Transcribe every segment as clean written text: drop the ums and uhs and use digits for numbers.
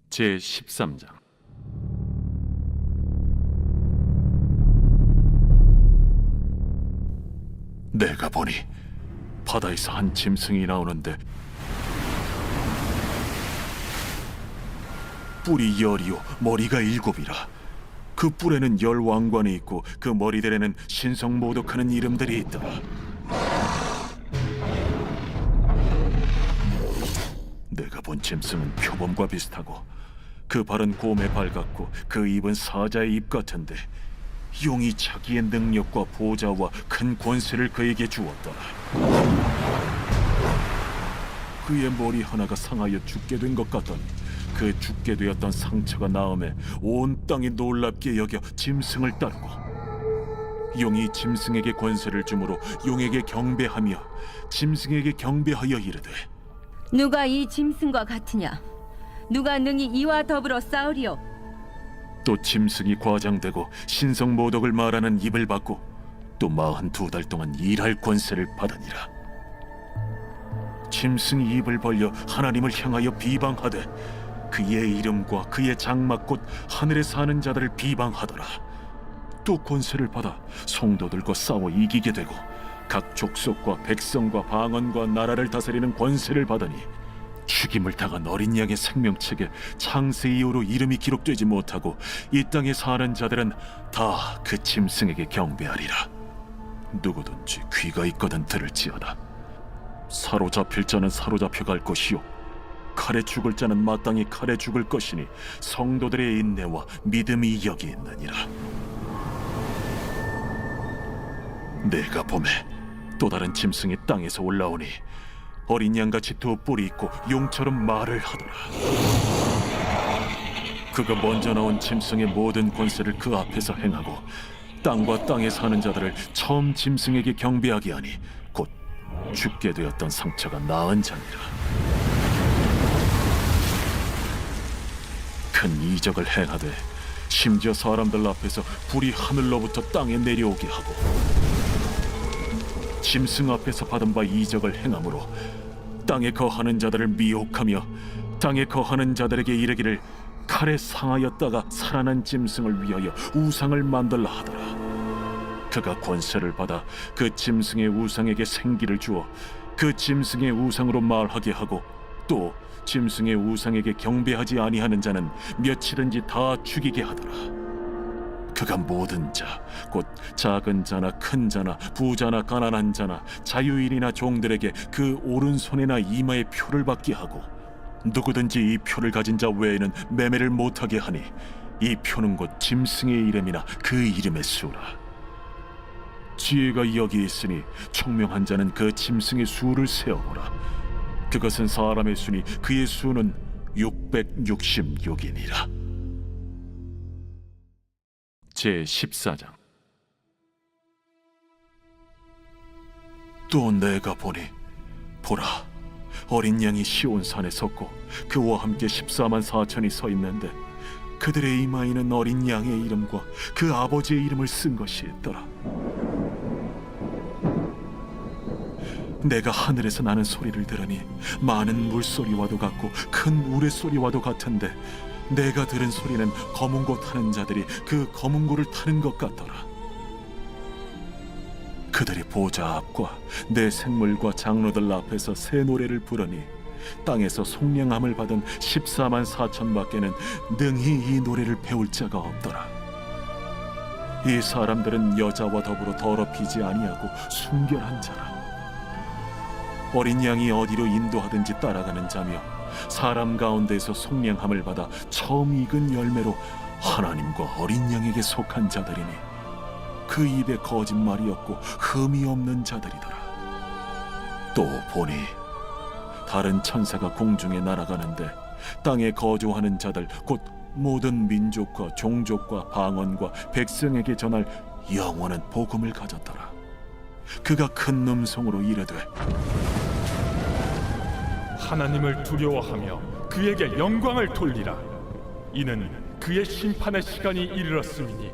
제13장. 내가 보니 바다에서 한 짐승이 나오는데 뿔이 열이요 머리가 일곱이라. 그 뿔에는 열 왕관이 있고 그 머리들에는 신성모독하는 이름들이 있더라. 내가 본 짐승은 표범과 비슷하고 그 발은 곰의 발 같고 그 입은 사자의 입 같은데 용이 자기의 능력과 보좌와 큰 권세를 그에게 주었더라. 그의 머리 하나가 상하여 죽게 된 것 같더니 그 죽게 되었던 상처가 나음에 온 땅이 놀랍게 여겨 짐승을 따르고 용이 짐승에게 권세를 주므로 용에게 경배하며 짐승에게 경배하여 이르되 누가 이 짐승과 같으냐? 누가 능히 이와 더불어 싸우리요? 또 짐승이 과장되고 신성모독을 말하는 입을 받고 또 42달 동안 일할 권세를 받으니라. 짐승이 입을 벌려 하나님을 향하여 비방하되 그의 이름과 그의 장막 곧 하늘에 사는 자들을 비방하더라. 또 권세를 받아 성도들과 싸워 이기게 되고 각 족속과 백성과 방언과 나라를 다스리는 권세를 받으니 죽임을 당한 어린 양의 생명책에 창세 이후로 이름이 기록되지 못하고 이 땅에 사는 자들은 다 그 짐승에게 경배하리라. 누구든지 귀가 있거든 들을지어다. 사로잡힐 자는 사로잡혀 갈 것이요 칼에 죽을 자는 마땅히 칼에 죽을 것이니 성도들의 인내와 믿음이 여기 있느니라. 내가 보매 또 다른 짐승이 땅에서 올라오니 어린 양같이 두 뿔이 있고 용처럼 말을 하더라. 그가 먼저 나온 짐승의 모든 권세를 그 앞에서 행하고 땅과 땅에 사는 자들을 처음 짐승에게 경배하게 하니 곧 죽게 되었던 상처가 나은 자니라. 큰 이적을 행하되 심지어 사람들 앞에서 불이 하늘로부터 땅에 내려오게 하고 짐승 앞에서 받은 바 이적을 행함으로 땅에 거하는 자들을 미혹하며 땅에 거하는 자들에게 이르기를 칼에 상하였다가 살아난 짐승을 위하여 우상을 만들라 하더라. 그가 권세를 받아 그 짐승의 우상에게 생기를 주어 그 짐승의 우상으로 말하게 하고 또 짐승의 우상에게 경배하지 아니하는 자는 며칠든지 다 죽이게 하더라. 그가 모든 자, 곧 작은 자나 큰 자나 부자나 가난한 자나 자유인이나 종들에게 그 오른손이나 이마에 표를 받게 하고 누구든지 이 표를 가진 자 외에는 매매를 못하게 하니 이 표는 곧 짐승의 이름이나 그 이름의 수라. 지혜가 여기 있으니 총명한 자는 그 짐승의 수를 세어보라. 그것은 사람의 수니 그의 수는 666이니라. 제14장. 또 내가 보니 보라 어린 양이 시온산에 섰고 그와 함께 14만 4천이 서 있는데 그들의 이마에는 어린 양의 이름과 그 아버지의 이름을 쓴 것이 있더라. 내가 하늘에서 나는 소리를 들으니 많은 물소리와도 같고 큰 우레소리와도 같은데 내가 들은 소리는 검은 고 타는 자들이 그 검은 고를 타는 것 같더라. 그들이 보좌 앞과 내 생물과 장로들 앞에서 새 노래를 부르니 땅에서 속량함을 받은 14만 4천 밖에는 능히 이 노래를 배울 자가 없더라. 이 사람들은 여자와 더불어 더럽히지 아니하고 순결한 자라. 어린 양이 어디로 인도하든지 따라가는 자며 사람 가운데에서 속량함을 받아 처음 익은 열매로 하나님과 어린 양에게 속한 자들이니 그 입에 거짓말이 없고 흠이 없는 자들이더라. 또 보니 다른 천사가 공중에 날아가는데 땅에 거주하는 자들 곧 모든 민족과 종족과 방언과 백성에게 전할 영원한 복음을 가졌더라. 그가 큰 음성으로 이르되 하나님을 두려워하며 그에게 영광을 돌리라. 이는 그의 심판의 시간이 이르렀음이니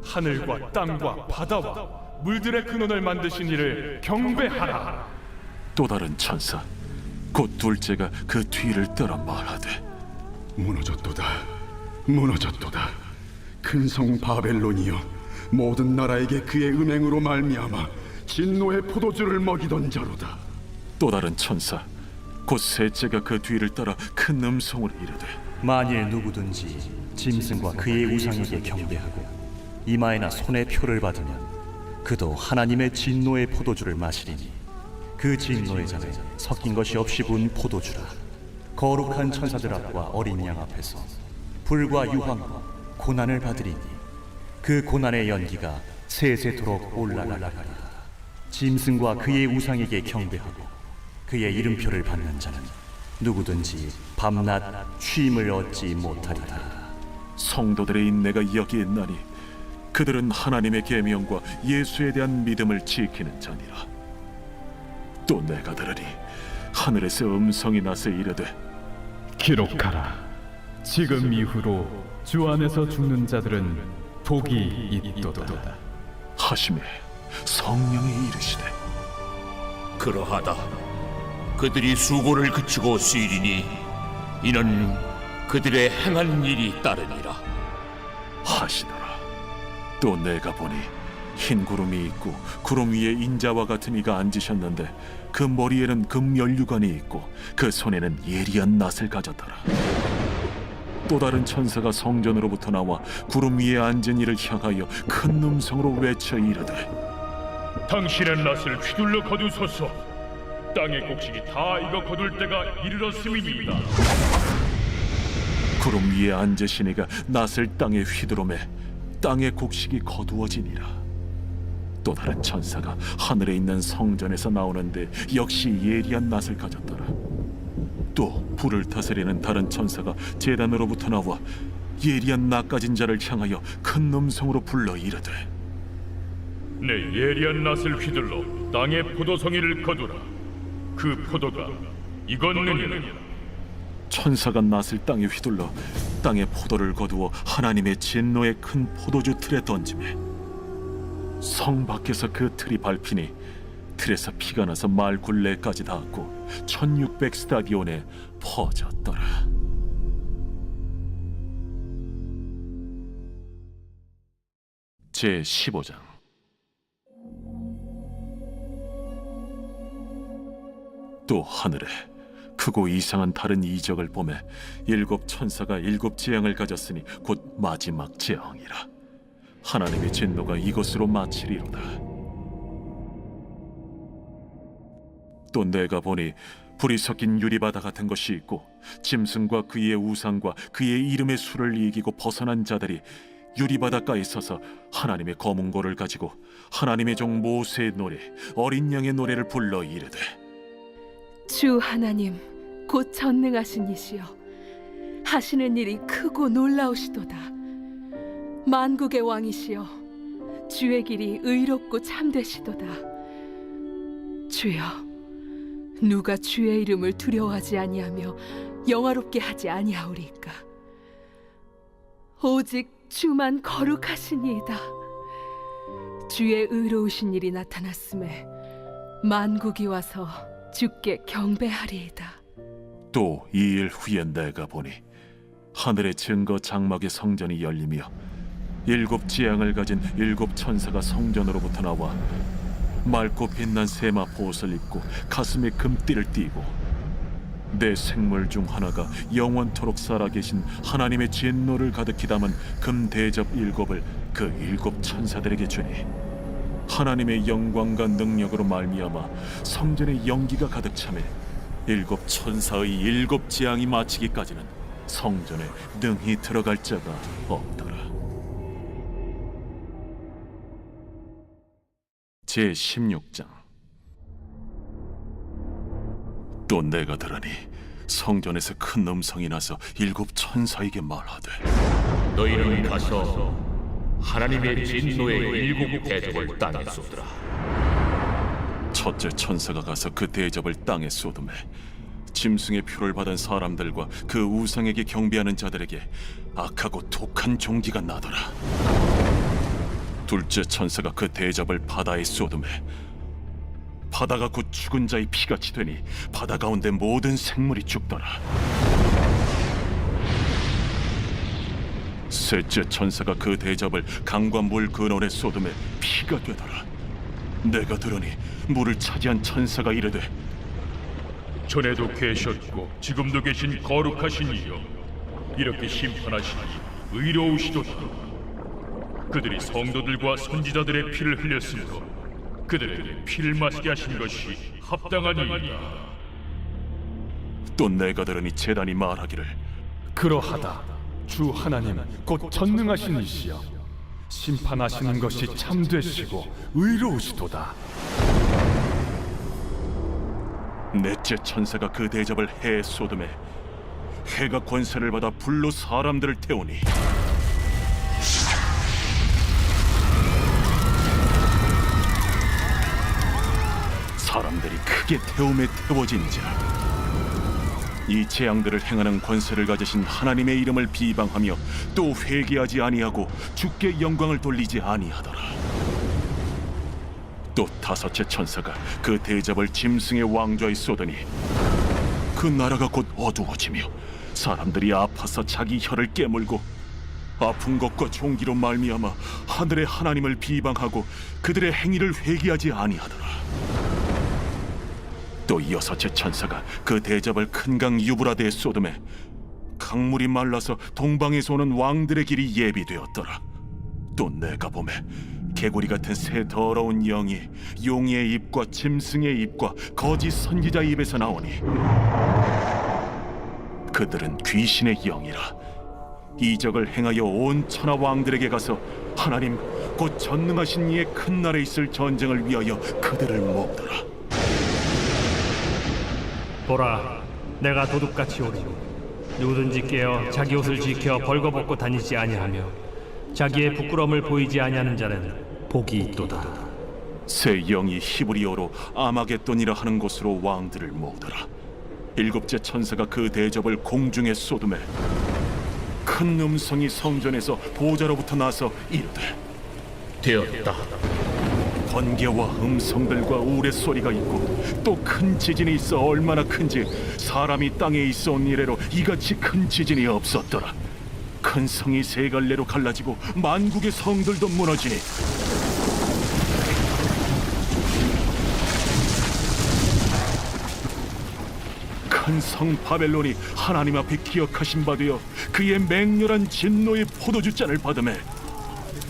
하늘과 땅과 바다와 물들의 근원을 만드신 이를 경배하라. 또 다른 천사 곧 둘째가 그 뒤를 따라 말하되 무너졌도다. 무너졌도다. 큰 성 바벨론이여, 모든 나라에게 그의 음행으로 말미암아 진노의 포도주를 먹이던 자로다. 또 다른 천사 곧 셋째가 그 뒤를 따라 큰 음성으로 이르되 만일 누구든지 짐승과 그의 우상에게 경배하고 이마에나 손에 표를 받으면 그도 하나님의 진노의 포도주를 마시리니 그 진노의 잔에 섞인 것이 없이 부은 포도주라. 거룩한 천사들 앞과 어린 양 앞에서 불과 유황과 고난을 받으리니 그 고난의 연기가 세세토록 올라가리라. 짐승과 그의 우상에게 경배하고 그의 이름표를 받는 자는 누구든지 밤낮 쉼을 얻지 못하리라. 성도들의 인내가 여기에 있나니 그들은 하나님의 계명과 예수에 대한 믿음을 지키는 자니라. 또 내가 들으니 하늘에서 음성이 나서 이르되 기록하라. 지금 이후로 주 안에서 죽는 자들은 복이 있도다. 하심에 성령이 이르시되 그러하다. 그들이 수고를 그치고 쉬리니 이는 그들의 행한 일이 따르니라 하시더라. 또 내가 보니 흰 구름이 있고 구름 위에 인자와 같은 이가 앉으셨는데 그 머리에는 금 연류관이 있고 그 손에는 예리한 낫을 가졌더라. 또 다른 천사가 성전으로부터 나와 구름 위에 앉은 이를 향하여 큰 음성으로 외쳐 이르되 당신의 낫을 휘둘러 거두소서. 땅의 곡식이 다 익어 거둘 때가 이르렀음이니이다. 구름 위에 앉으신 이가 낫을 땅에 휘두르매 땅의 곡식이 거두어지니라. 또 다른 천사가 하늘에 있는 성전에서 나오는데 역시 예리한 낫을 가졌더라. 또 불을 다스리는 다른 천사가 제단으로부터 나와 예리한 낫 가진 자를 향하여 큰 음성으로 불러 이르되 내 예리한 낫을 휘둘러 땅의 포도송이를 거두라. 그 포도가 익었느니라. 천사가 낫을 땅에 휘둘러 땅의 포도를 거두어 하나님의 진노의 큰 포도주 틀에 던지매 성 밖에서 그 틀이 밟히니 틀에서 피가 나서 말 굴레까지 닿았고 1600 스타디온에 퍼졌더라. 제 15장. 또 하늘에 크고 이상한 다른 이적을 보매 일곱 천사가 일곱 재앙을 가졌으니 곧 마지막 재앙이라. 하나님의 진노가 이것으로 마치리로다. 또 내가 보니 불이 섞인 유리바다 같은 것이 있고 짐승과 그의 우상과 그의 이름의 수를 이기고 벗어난 자들이 유리바닷가에 서서 하나님의 검은고를 가지고 하나님의 종 모세의 노래 어린 양의 노래를 불러 이르되 주 하나님 곧 전능하신 이시여, 하시는 일이 크고 놀라우시도다. 만국의 왕이시여, 주의 길이 의롭고 참되시도다. 주여, 누가 주의 이름을 두려워하지 아니하며 영화롭게 하지 아니하오리까? 오직 주만 거룩하시니이다. 주의 의로우신 일이 나타났음에 만국이 와서 주께 경배하리이다. 또 2일 후에 내가 보니 하늘의 증거 장막의 성전이 열리며 일곱 지향을 가진 일곱 천사가 성전으로부터 나와 맑고 빛난 세마 보옷을 입고 가슴에 금띠를 띠고 내 생물 중 하나가 영원토록 살아계신 하나님의 진노를 가득히 담은 금 대접 일곱을 그 일곱 천사들에게 주니 하나님의 영광과 능력으로 말미암아 성전에 연기가 가득 차매 일곱 천사의 일곱 재앙이 마치기까지는 성전에 능히 들어갈 자가 없더라. 제 16장. 또 내가 들으니 성전에서 큰 음성이 나서 일곱 천사에게 말하되 너희는 가서 하나님의 진노의 일곱 대접을 땅에 쏟으라. 첫째 천사가 가서 그 대접을 땅에 쏟음에 짐승의 표를 받은 사람들과 그 우상에게 경배하는 자들에게 악하고 독한 종기가 나더라. 둘째 천사가 그 대접을 바다에 쏟음에 바다가 곧 죽은 자의 피같이 되니 바다 가운데 모든 생물이 죽더라. 셋째 천사가 그 대접을 강과 물 근원에 쏟음에 피가 되더라. 내가 들으니 물을 차지한 천사가 이르되, 전에도 계셨고 지금도 계신 거룩하신 이여, 이렇게 심판하시니 의로우시도다. 그들이 성도들과 선지자들의 피를 흘렸으므로 그들에게 피를 마시게 하신 것이 합당하니이다. 또 내가 들으니 제단이 말하기를, 그러하다. 주 하나님 곧 전능하신 이시여, 심판하시는 것이 참되시고 의로우시도다. 넷째 천사가 그 대접을 해에 쏟음에 해가 권세를 받아 불로 사람들을 태우니 사람들이 크게 태움에 태워진지라. 이 재앙들을 행하는 권세를 가지신 하나님의 이름을 비방하며 또 회개하지 아니하고 주께 영광을 돌리지 아니하더라. 또 다섯째 천사가 그 대접을 짐승의 왕좌에 쏟으니 그 나라가 곧 어두워지며 사람들이 아파서 자기 혀를 깨물고 아픈 것과 종기로 말미암아 하늘의 하나님을 비방하고 그들의 행위를 회개하지 아니하더라. 또 여섯째 천사가 그 대접을 큰 강 유브라데에 쏟음에 강물이 말라서 동방에서 오는 왕들의 길이 예비되었더라. 또 내가 보매 개구리 같은 새 더러운 영이 용의 입과 짐승의 입과 거짓 선지자 입에서 나오니 그들은 귀신의 영이라. 이적을 행하여 온 천하 왕들에게 가서 하나님 곧 전능하신 이의 큰 날에 있을 전쟁을 위하여 그들을 모으더라. 보라, 내가 도둑같이 오리니 누구든지 깨어 자기 옷을 지켜 벌거벗고 다니지 아니하며 자기의 부끄러움을 보이지 아니하는 자는 복이 있도다. 새 영이 히브리어로 아마겟돈이라 하는 곳으로 왕들을 모으더라. 일곱째 천사가 그 대접을 공중에 쏟음에 큰 음성이 성전에서 보좌로부터 나서 이르되, 되었다. 번개와 음성들과 우레소리가 있고 또 큰 지진이 있어 얼마나 큰지 사람이 땅에 있어 온 이래로 이같이 큰 지진이 없었더라. 큰 성이 세 갈래로 갈라지고 만국의 성들도 무너지니 큰 성 바벨론이 하나님 앞에 기억하신 바 되어 그의 맹렬한 진노의 포도주잔을 받음에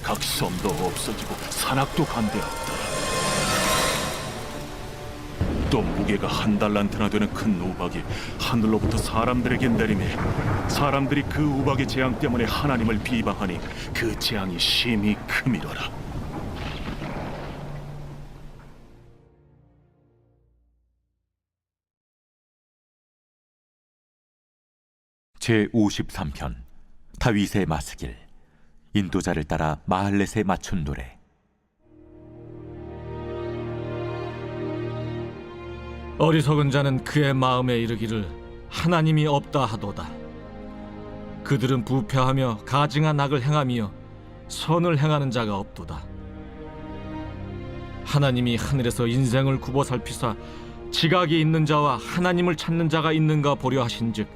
각 섬도 없어지고 산악도 간대었다. 또 무게가 한 달란트나 되는 큰 우박이 하늘로부터 사람들에게 내리매 사람들이 그 우박의 재앙 때문에 하나님을 비방하니 그 재앙이 심히 크미더라. 제53편 다윗의 마스길. 인도자를 따라 마할렛에 맞춘 노래. 어리석은 자는 그의 마음에 이르기를 하나님이 없다 하도다. 그들은 부패하며 가증한 악을 행하며 선을 행하는 자가 없도다. 하나님이 하늘에서 인생을 굽어 살피사 지각이 있는 자와 하나님을 찾는 자가 있는가 보려 하신즉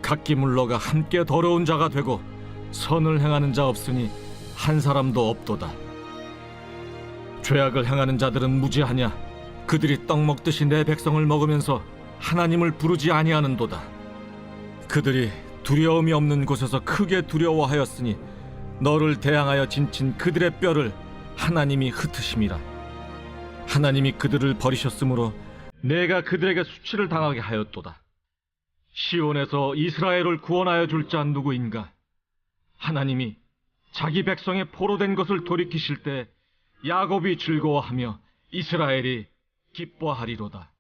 각기 물러가 함께 더러운 자가 되고 선을 행하는 자 없으니 한 사람도 없도다. 죄악을 행하는 자들은 무지하냐? 그들이 떡 먹듯이 내 백성을 먹으면서 하나님을 부르지 아니하는도다. 그들이 두려움이 없는 곳에서 크게 두려워하였으니 너를 대항하여 진친 그들의 뼈를 하나님이 흩으심이라. 하나님이 그들을 버리셨으므로 내가 그들에게 수치를 당하게 하였도다. 시온에서 이스라엘을 구원하여 줄 자 누구인가? 하나님이 자기 백성의 포로된 것을 돌이키실 때 야곱이 즐거워하며 이스라엘이 기뻐하리로다.